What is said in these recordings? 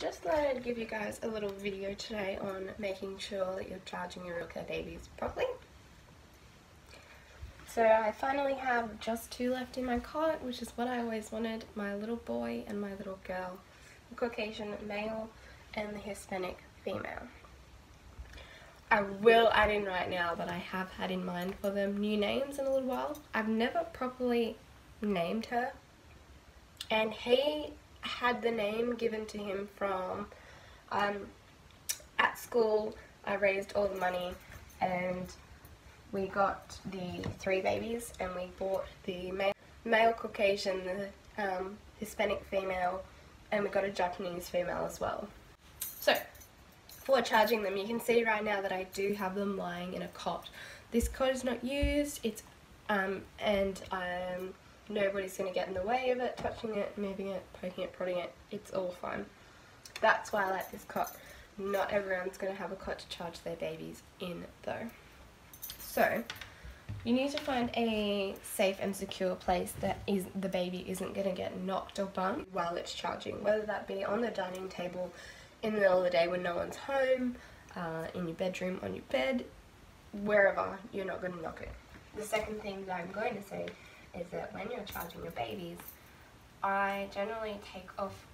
Just thought I'd give you guys a little video today on making sure that you're charging your Realcare babies properly. So I finally have just 2 left in my cart, which is what I always wanted, my little boy and my little girl, the Caucasian male and the Hispanic female. I will add in right now that I have had in mind for them new names in a little while. I've never properly named her, and he had the name given to him from at school. I raised all the money and we got the 3 babies, and we bought the male Caucasian, the Hispanic female, and we got a Japanese female as well. So for charging them, you can see right now that I do have them lying in a cot. This cot is not used, it's nobody's going to get in the way of it, touching it, moving it, poking it, prodding it, it's all fine. That's why I like this cot. Not everyone's going to have a cot to charge their babies in though. So you need to find a safe and secure place that the baby isn't going to get knocked or bumped while it's charging, whether that be on the dining table in the middle of the day when no one's home, in your bedroom, on your bed, wherever, you're not going to knock it. The second thing that I'm going to say is that when you're charging your babies, I generally take off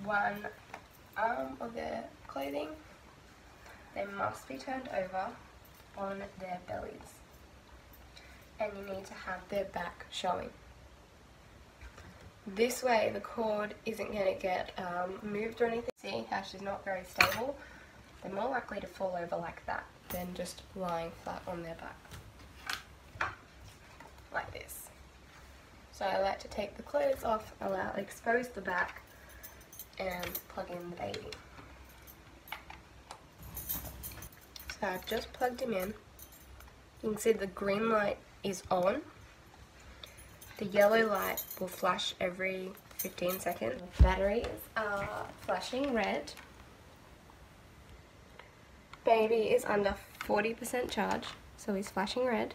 one arm of their clothing. They must be turned over on their bellies, and you need to have their back showing. This way the cord isn't going to get moved or anything. See how she's not very stable? They're more likely to fall over like that than just lying flat on their back. Like this. So I like to take the clothes off, expose the back, and plug in the baby. So I've just plugged him in. You can see the green light is on. The yellow light will flash every 15 seconds. The batteries are flashing red. Baby is under 40% charge, so he's flashing red.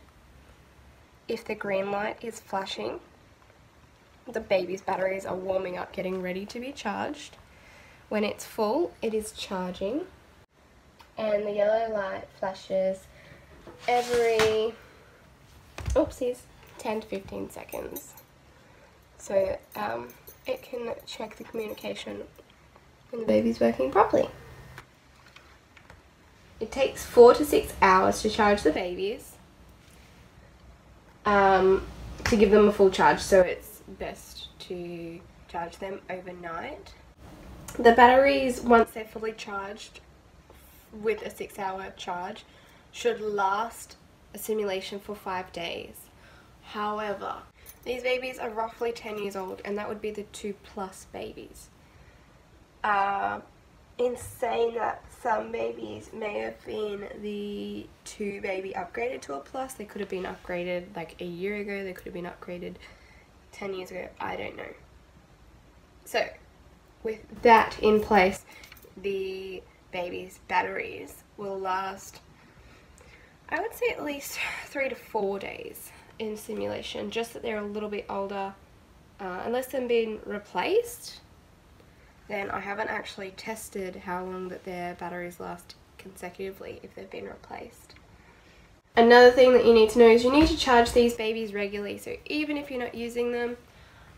If the green light is flashing, the baby's batteries are warming up, getting ready to be charged. When it's full, it is charging. And the yellow light flashes every, oopsies, 10 to 15 seconds. So it can check the communication when the baby's working properly. It takes 4 to 6 hours to charge the babies. To give them a full charge, so it's best to charge them overnight. The batteries, once they're fully charged with a 6-hour charge, should last a simulation for 5 days. However, these babies are roughly 10 years old, and that would be the 2+ babies. In saying that, some babies may have been the 2 baby upgraded to a plus. They could have been upgraded like a year ago, they could have been upgraded 10 years ago, I don't know. So with that in place, the baby's batteries will last, I would say, at least 3 to 4 days in simulation, just that they're a little bit older. Unless they've been replaced, then I haven't actually tested how long that their batteries last consecutively if they've been replaced. Another thing that you need to know is you need to charge these babies regularly. So even if you're not using them,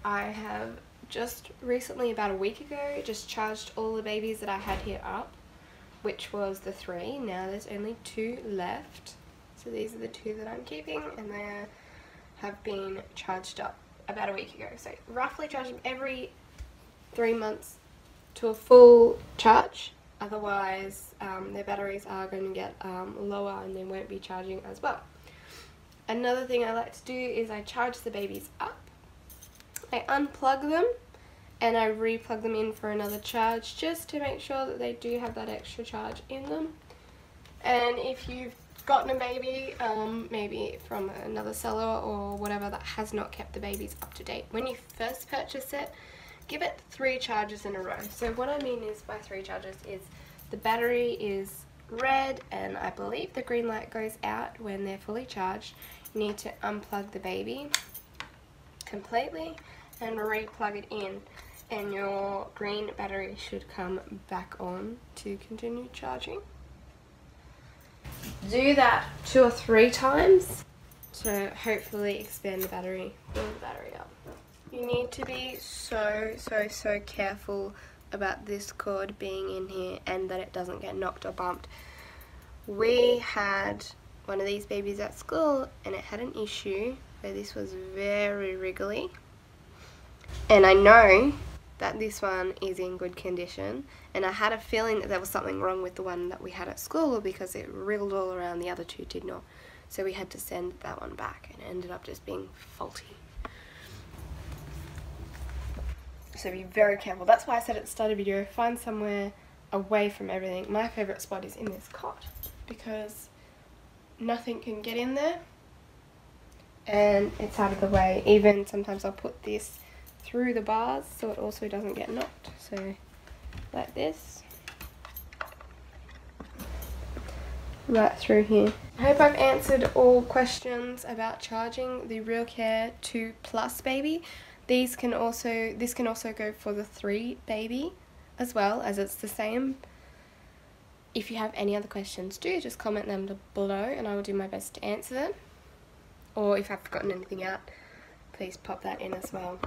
I have just recently, about a week ago, just charged all the babies that I had here up, which was the 3. Now there's only 2 left. So these are the 2 that I'm keeping, and they have been charged up about a week ago. So roughly charge them every 3 months to a full charge, otherwise their batteries are going to get lower and they won't be charging as well. Another thing I like to do is I charge the babies up, I unplug them, and I re-plug them in for another charge, just to make sure that they do have that extra charge in them. And if you've gotten a baby, maybe from another seller or whatever, that has not kept the babies up to date, when you first purchase it, give it 3 charges in a row. So what I mean is by 3 charges is the battery is red and I believe the green light goes out when they're fully charged. You need to unplug the baby completely and re-plug it in. and your green battery should come back on to continue charging. Do that 2 or 3 times to hopefully expand the battery, build the battery up. You need to be so careful about this cord being in here and that it doesn't get knocked or bumped. We had one of these babies at school and it had an issue where this was very wriggly, and I know that this one is in good condition, and I had a feeling that there was something wrong with the one that we had at school because it wriggled all around, the other 2 did not. So we had to send that one back and it ended up just being faulty. So be very careful. That's why I said at the start of the video, find somewhere away from everything. My favourite spot is in this cot because nothing can get in there and it's out of the way. Even sometimes I'll put this through the bars so it also doesn't get knocked. So like this, right through here. I hope I've answered all questions about charging the Realcare 2 Plus baby. This can also go for the 3 baby as well, as it's the same. If you have any other questions, do just comment them below and I will do my best to answer them. Or if I've forgotten anything out, please pop that in as well.